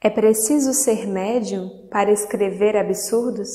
É preciso ser médium para escrever absurdos?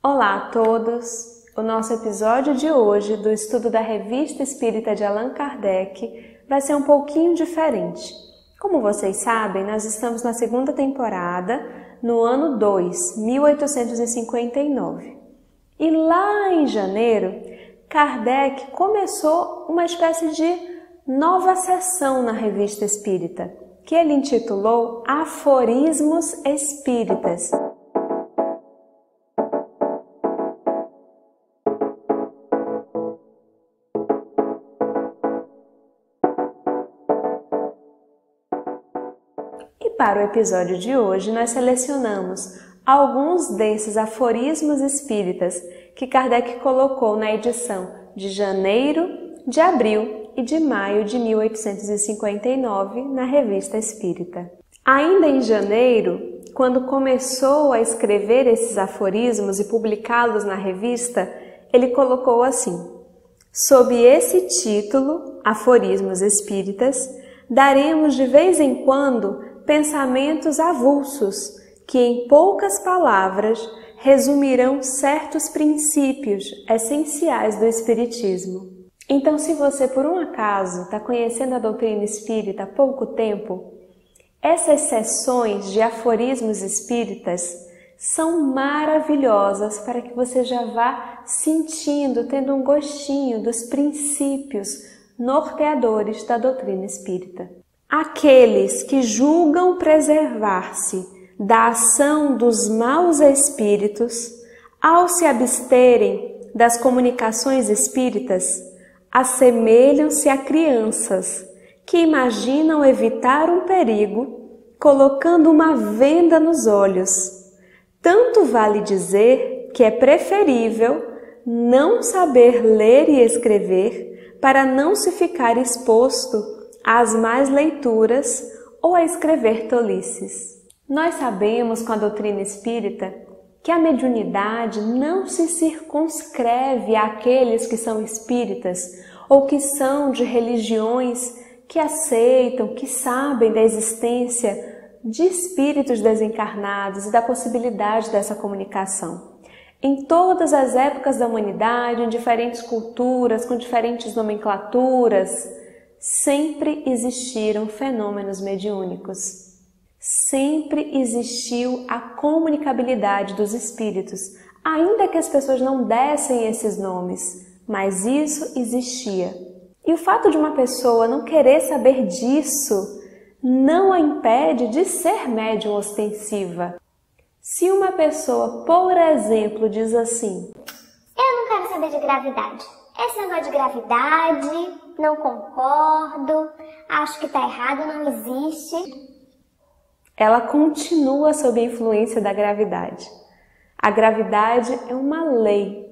Olá a todos! O nosso episódio de hoje do estudo da Revista Espírita de Allan Kardec vai ser um pouquinho diferente. Como vocês sabem, nós estamos na segunda temporada, no ano 2, 1859. E lá em janeiro, Kardec começou uma espécie de nova seção na Revista Espírita, que ele intitulou Aforismos Espíritas. Para o episódio de hoje, nós selecionamos alguns desses aforismos espíritas que Kardec colocou na edição de janeiro, de abril e de maio de 1859 na Revista Espírita. Ainda em janeiro, quando começou a escrever esses aforismos e publicá-los na revista, ele colocou assim: sob esse título, Aforismos Espíritas, daremos de vez em quando pensamentos avulsos que, em poucas palavras, resumirão certos princípios essenciais do Espiritismo. Então, se você, por um acaso, está conhecendo a doutrina espírita há pouco tempo, essas sessões de aforismos espíritas são maravilhosas para que você já vá sentindo, tendo um gostinho dos princípios norteadores da doutrina espírita. Aqueles que julgam preservar-se da ação dos maus espíritos, ao se absterem das comunicações espíritas, assemelham-se a crianças que imaginam evitar um perigo colocando uma venda nos olhos. Tanto vale dizer que é preferível não saber ler e escrever para não se ficar exposto às más leituras ou a escrever tolices. Nós sabemos com a doutrina espírita que a mediunidade não se circunscreve àqueles que são espíritas ou que são de religiões que aceitam, que sabem da existência de espíritos desencarnados e da possibilidade dessa comunicação. Em todas as épocas da humanidade, em diferentes culturas, com diferentes nomenclaturas, sempre existiram fenômenos mediúnicos. Sempre existiu a comunicabilidade dos espíritos, ainda que as pessoas não dessem esses nomes, mas isso existia. E o fato de uma pessoa não querer saber disso não a impede de ser médium ostensiva. Se uma pessoa, por exemplo, diz assim: eu não quero saber de gravidade. Esse negócio de gravidade, não concordo, acho que tá errado, não existe. Ela continua sob a influência da gravidade. A gravidade é uma lei.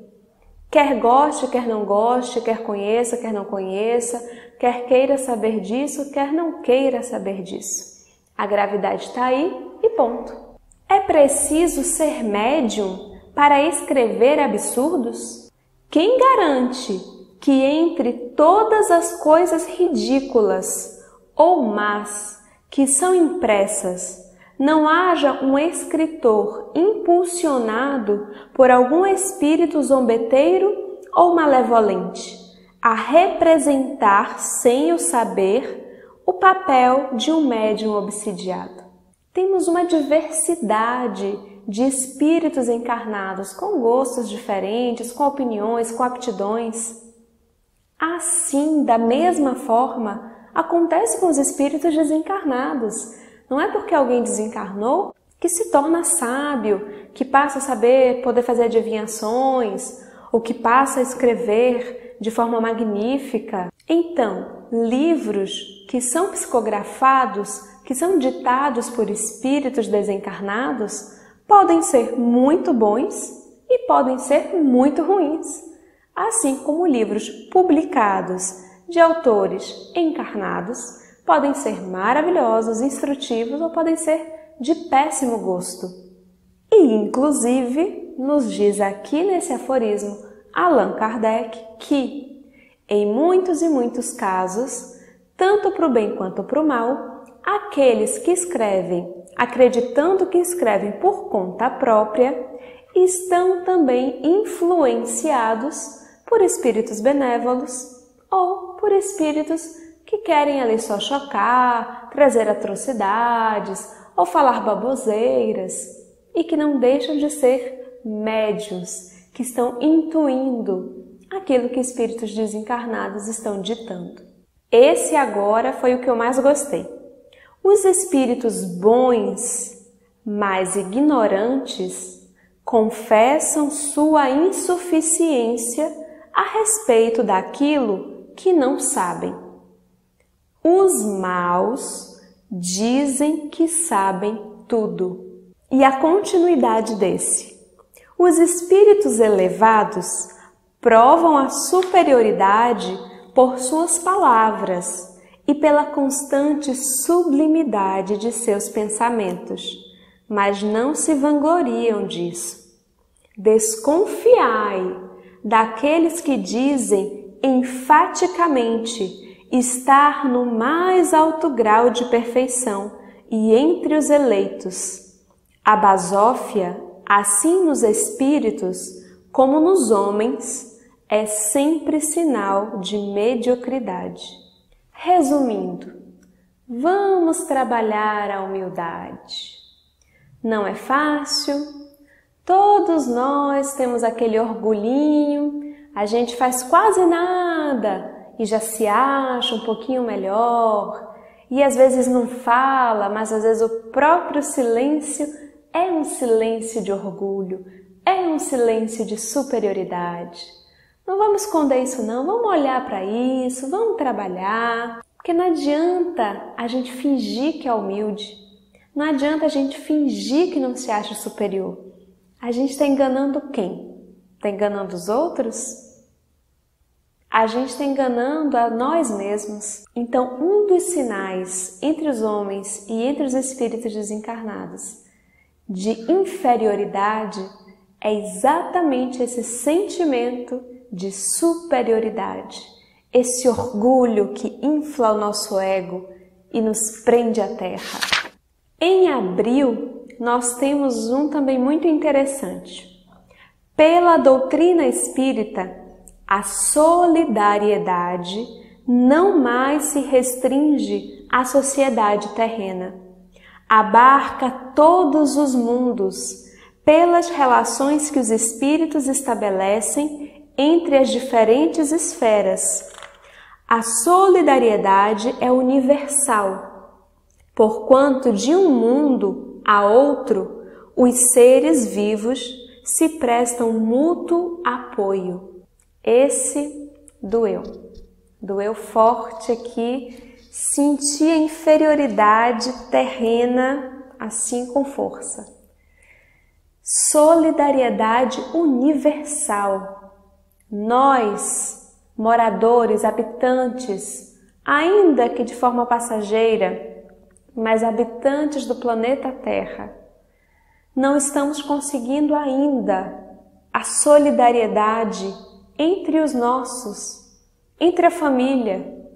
Quer goste, quer não goste, quer conheça, quer não conheça, quer queira saber disso, quer não queira saber disso. A gravidade está aí e ponto. É preciso ser médium para escrever absurdos? Quem garante que entre todas as coisas ridículas ou más que são impressas, não haja um escritor impulsionado por algum espírito zombeteiro ou malevolente a representar, sem o saber, o papel de um médium obsidiado? Temos uma diversidade de espíritos encarnados com gostos diferentes, com opiniões, com aptidões. Assim, da mesma forma, acontece com os espíritos desencarnados. Não é porque alguém desencarnou que se torna sábio, que passa a saber, poder fazer adivinhações, ou que passa a escrever de forma magnífica. Então, livros que são psicografados, que são ditados por espíritos desencarnados, podem ser muito bons e podem ser muito ruins, assim como livros publicados de autores encarnados podem ser maravilhosos, instrutivos ou podem ser de péssimo gosto. E, inclusive, nos diz aqui nesse aforismo Allan Kardec que, em muitos e muitos casos, tanto para o bem quanto para o mal, aqueles que escrevem, acreditando que escrevem por conta própria, estão também influenciados por espíritos benévolos ou por espíritos que querem ali só chocar, trazer atrocidades ou falar baboseiras e que não deixam de ser médiuns, que estão intuindo aquilo que espíritos desencarnados estão ditando. Esse agora foi o que eu mais gostei. Os espíritos bons, mas ignorantes, confessam sua insuficiência a respeito daquilo que não sabem. Os maus dizem que sabem tudo. E a continuidade desse. Os espíritos elevados provam a superioridade por suas palavras e pela constante sublimidade de seus pensamentos, mas não se vangloriam disso. Desconfiai daqueles que dizem enfaticamente estar no mais alto grau de perfeição e entre os eleitos. A basófia, assim nos espíritos como nos homens, é sempre sinal de mediocridade. Resumindo, vamos trabalhar a humildade. Não é fácil, todos nós temos aquele orgulhinho, a gente faz quase nada e já se acha um pouquinho melhor, e às vezes não fala, mas às vezes o próprio silêncio é um silêncio de orgulho, é um silêncio de superioridade. Não vamos esconder isso não, vamos olhar para isso, vamos trabalhar, porque não adianta a gente fingir que é humilde, não adianta a gente fingir que não se acha superior. A gente está enganando quem? Está enganando os outros? A gente está enganando a nós mesmos. Então, um dos sinais entre os homens e entre os espíritos desencarnados de inferioridade é exatamente esse sentimento de superioridade, esse orgulho que infla o nosso ego e nos prende à terra. Em abril, nós temos um também muito interessante. Pela doutrina espírita, a solidariedade não mais se restringe à sociedade terrena. Abarca todos os mundos pelas relações que os espíritos estabelecem entre as diferentes esferas. A solidariedade é universal, porquanto de um mundo a outro, os seres vivos se prestam mútuo apoio. Esse doeu. Doeu forte aqui, senti a inferioridade terrena assim com força. Solidariedade universal. Nós, moradores, habitantes, ainda que de forma passageira, mas habitantes do planeta Terra, não estamos conseguindo ainda a solidariedade entre os nossos, entre a família,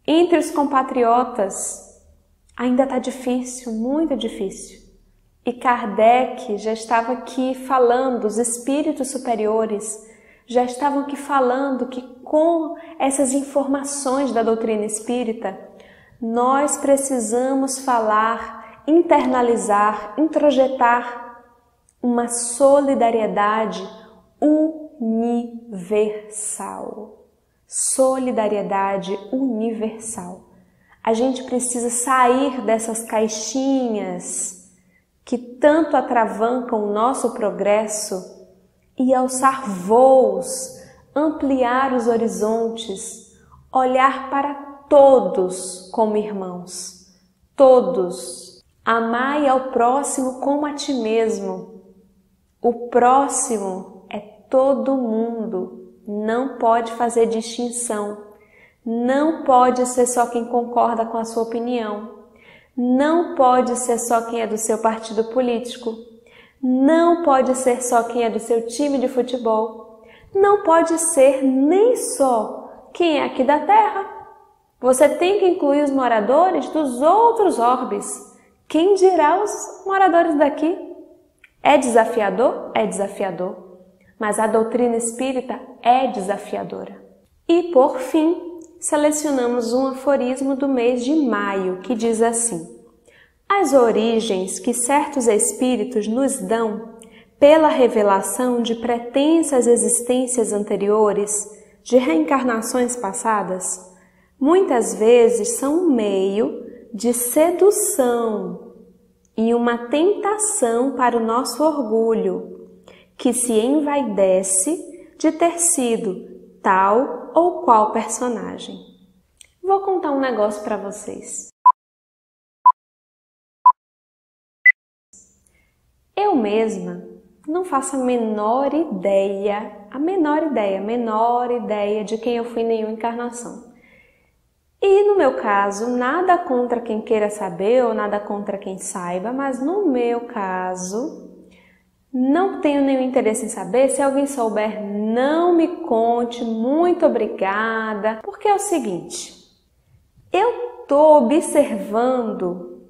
entre os compatriotas. Ainda está difícil, muito difícil. E Kardec já estava aqui falando, os espíritos superiores já estavam aqui falando que com essas informações da doutrina espírita, nós precisamos falar, internalizar, introjetar uma solidariedade universal. Solidariedade universal. A gente precisa sair dessas caixinhas que tanto atravancam o nosso progresso e alçar voos, ampliar os horizontes, olhar para todos como irmãos. Todos. Amai ao próximo como a ti mesmo. O próximo é todo mundo. Não pode fazer distinção. Não pode ser só quem concorda com a sua opinião. Não pode ser só quem é do seu partido político. Não pode ser só quem é do seu time de futebol. Não pode ser nem só quem é aqui da Terra. Você tem que incluir os moradores dos outros orbes. Quem dirá os moradores daqui? É desafiador? É desafiador. Mas a doutrina espírita é desafiadora. E, por fim, selecionamos um aforismo do mês de maio, que diz assim: as origens que certos espíritos nos dão pela revelação de pretensas existências anteriores, de reencarnações passadas, muitas vezes são um meio de sedução e uma tentação para o nosso orgulho, que se envaidece de ter sido tal ou qual personagem. Vou contar um negócio para vocês. Eu mesma não faço a menor ideia de quem eu fui em nenhuma encarnação. E no meu caso, nada contra quem queira saber ou nada contra quem saiba, mas no meu caso, não tenho nenhum interesse em saber. Se alguém souber, não me conte, muito obrigada. Porque é o seguinte, eu estou observando,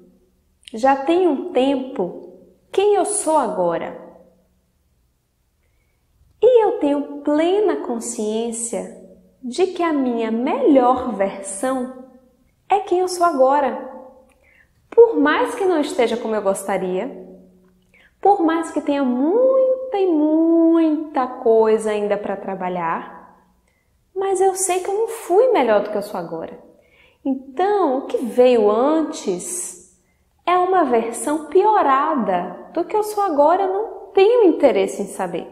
já tem um tempo, quem eu sou agora. E eu tenho plena consciência de que a minha melhor versão é quem eu sou agora. Por mais que não esteja como eu gostaria, por mais que tenha muita coisa ainda para trabalhar, mas eu sei que eu não fui melhor do que eu sou agora. Então, o que veio antes é uma versão piorada do que eu sou agora. Eu não tenho interesse em saber.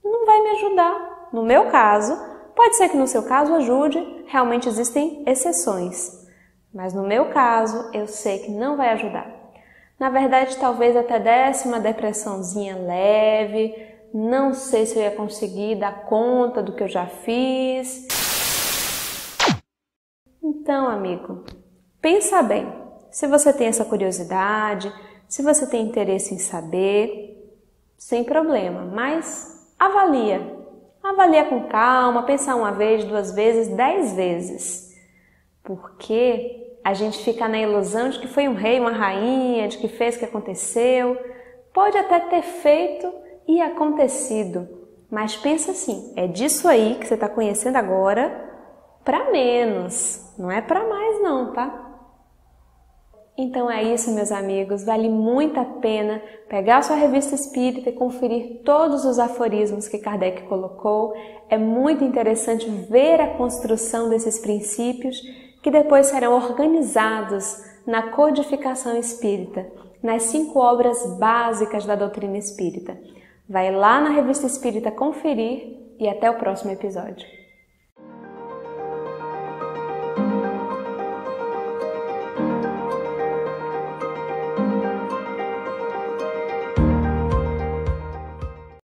Não vai me ajudar. No meu caso, pode ser que no seu caso ajude, realmente existem exceções. Mas no meu caso, eu sei que não vai ajudar. Na verdade, talvez até desse uma depressãozinha leve, não sei se eu ia conseguir dar conta do que eu já fiz. Então, amigo, pensa bem. Se você tem essa curiosidade, se você tem interesse em saber, sem problema, mas avalia. Avalia com calma, pensa uma vez, 2 vezes, 10 vezes. Porque a gente fica na ilusão de que foi um rei, uma rainha, de que fez o que aconteceu. Pode até ter feito e acontecido, mas pensa assim, é disso aí que você está conhecendo agora para menos, não é para mais não, tá? Então é isso, meus amigos, vale muito a pena pegar a sua revista espírita e conferir todos os aforismos que Kardec colocou. É muito interessante ver a construção desses princípios que depois serão organizados na codificação espírita, nas 5 obras básicas da doutrina espírita. Vai lá na revista espírita conferir e até o próximo episódio.